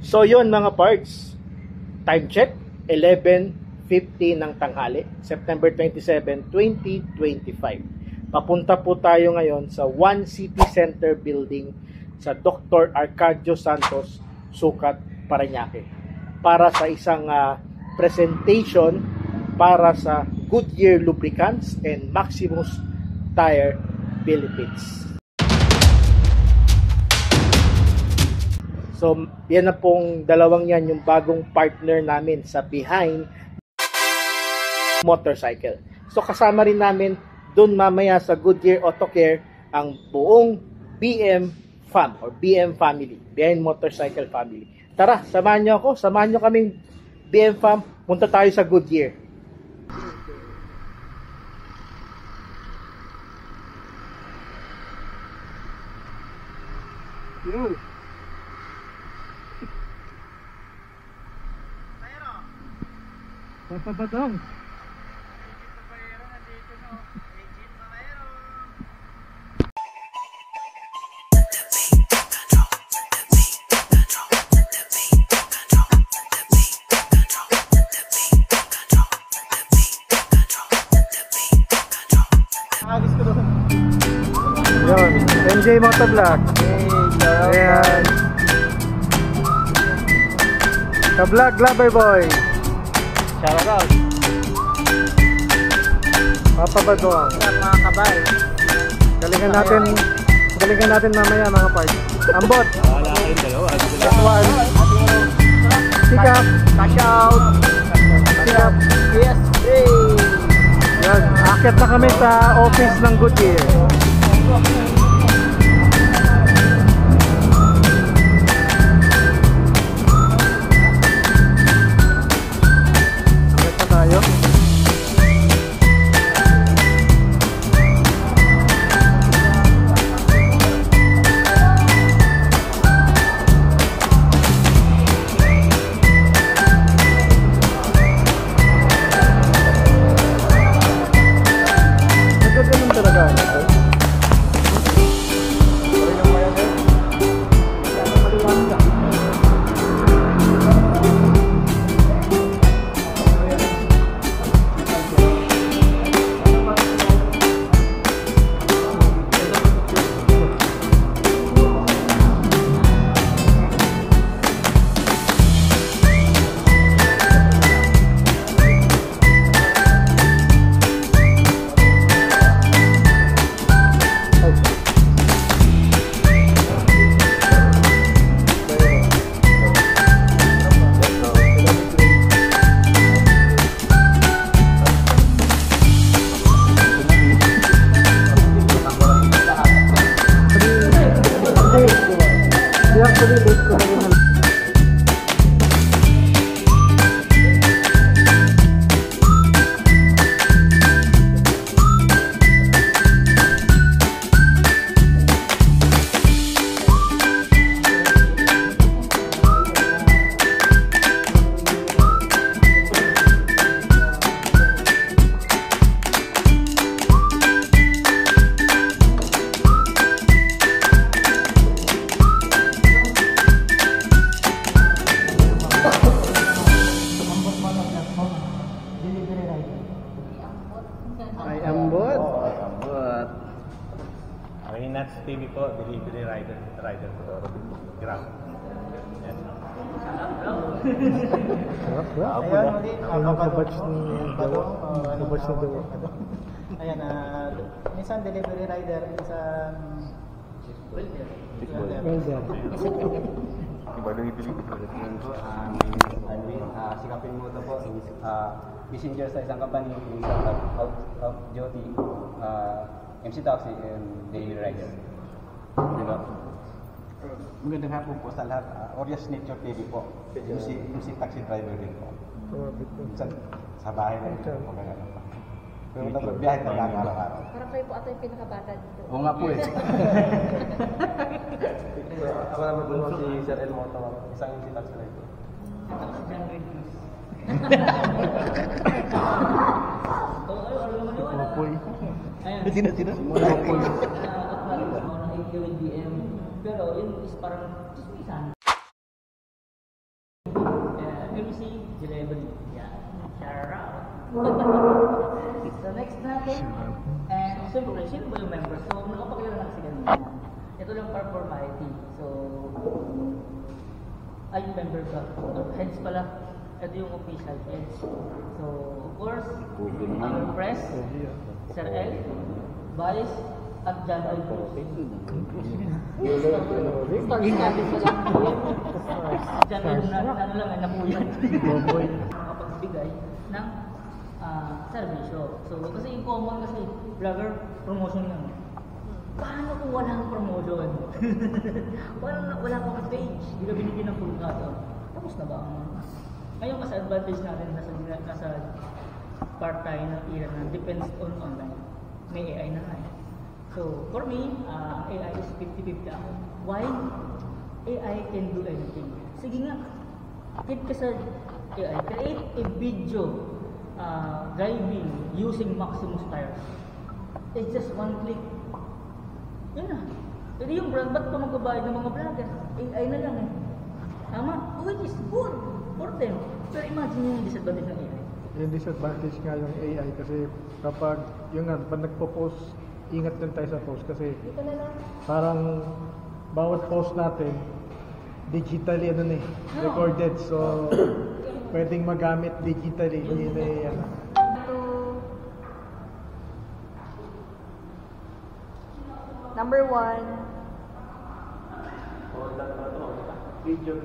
So yun mga parts, time check, 11:50 ng tanghali, September 27, 2025. Papunta po tayo ngayon sa One City Center Building sa Dr. Arcadio Santos, Sucat, Parañaque para sa isang presentation para sa Goodyear Lubricants and Maximus Tire Philippines. So, yan na pong dalawang yan, yung bagong partner namin sa Behind Motorcycle. So, kasama rin namin doon mamaya sa Goodyear Auto Care ang buong BM fam or BM family, Behind Motorcycle family. Tara, samahan nyo ako, samahan nyo kaming BM fam, punta tayo sa Goodyear. Yo. Papabatong. Yun, MJ Motovlog. Ayan. Ka-vlog Lover Boy. Shout out. Papabatong. Mga kabay. Galingan natin mamaya mga parts. Ambot. Wala kayong dalawa. One. Pick up. Cash out. Pick up. Yes. Hey. Yan. Akit na kami sa office ng Goodyear. Akit na tayo. Nagkaganon talaga. Ay, ambot. Ambot. Ang Nats TV po, delivery rider po. Grab. Yan. Ayan, kabatch ni Dawa. Kabatch ni Dawa. Ayan, minsan delivery rider, minsan Welder. Sikapin mo ito po, messenger sa isang company, out of duty, MC Taxi and daily rider. Diba? Magandang hapon po sa lahat. Orias Nature TV po. MC Taxi driver din po. Sa bahay na ito. Pero nagbiyahe na lang araw-araw. Parang kayo po ata yung pinakabata dito. Oo nga po eh. Ako naman po si Sir El Moto, isang MC Taxi driver. Mapoy. Sino? Mapoy. Pero yun is parang delivery. Yan. Shout out. So next natin, and siyempre, sino ba yung member? So, nakapakilala na kasi kanina. Ito lang para formality. So, ay, member ka. Heads pala. Ito yung official heads. So, of course, our press, Sir L, Vice, at John L. Starting natin sa lang. John L. Ano lang, napuyan. Nakapagbigay ng servisyo. So, kasi yung common kasi, vlogger, promotion lang. Paano kung walang promotion? wala pang page, hindi ka binigyan ng full cut. Tapos na ba ang... Ngayon kasi advantage natin nasa part tayo ng era na depends on online. May AI na nga eh. So, for me, AI is 50-50 ako. Why? AI can do anything. Sige nga, hit ka sa AI. Create a video driving using Maximus tires. It's just one click. Yun na. Pero yung brand, ba't pa magbabayad ng mga vlogger? AI na lang eh. Tama? Which is good for them. Pero imagine yung disadvantage ng AI. Yung disadvantage nga yung AI kasi kapag yung nga, pag nagpo-post, ingat din tayo sa post kasi parang bawat post natin digitally recorded, so pwedeng magamit digitally, hindi na yan. Number 1. Video.